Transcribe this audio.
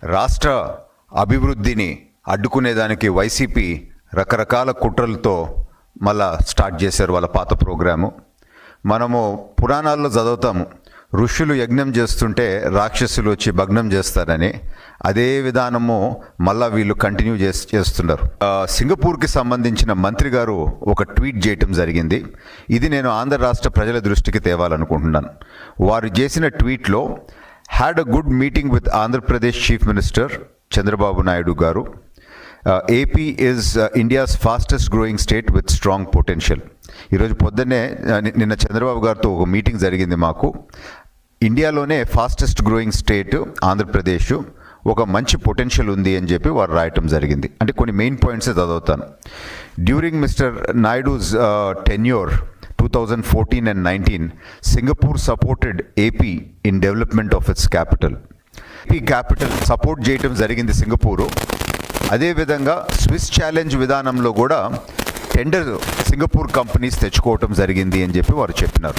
రాష్ట్ర అభివృద్ధిని అడ్డుకునేదానికి వైసీపీ రకరకాల కుట్రలతో మళ్ళా స్టార్ట్ చేశారు వాళ్ళ పాత ప్రోగ్రాము. మనము పురాణాల్లో చదువుతాము, ఋషులు యజ్ఞం చేస్తుంటే రాక్షసులు వచ్చి భగ్నం చేస్తారని. అదే విధానము మళ్ళా వీళ్ళు కంటిన్యూ చేస్తున్నారు. సింగపూర్కి సంబంధించిన మంత్రి గారు ఒక ట్వీట్ చేయటం జరిగింది. ఇది నేను ఆంధ్ర రాష్ట్ర ప్రజల దృష్టికి తేవాలనుకుంటున్నాను. వారు చేసిన ట్వీట్లో had a good meeting with Andhra Pradesh chief minister Chandrababu Naidu garu. AP is India's fastest growing state with strong potential. ఈరోజు పొద్దున్నే నిన్న చంద్రబాబు గారితో ఒక మీటింగ్ జరిగింది మాకు. ఇండియాలోనే ఫాస్టెస్ట్ గ్రోయింగ్ స్టేట్ ఆంధ్రప్రదేశ్, ఒక మంచి పొటెన్షియల్ ఉంది అని చెప్పి వారు రాయటం జరిగింది. అంటే కొన్ని మెయిన్ పాయింట్స్ చదువుతాను. During mister Naidu's tenure 2014 and 19, Singapore supported AP in development of its capital. AP capital support చేయటం జరిగింది సింగపూరు. అదేవిధంగా స్విస్ ఛాలెంజ్ విధానంలో కూడా టెండర్ సింగపూర్ కంపెనీస్ తెచ్చుకోవటం జరిగింది అని చెప్పి వారు చెప్పినారు.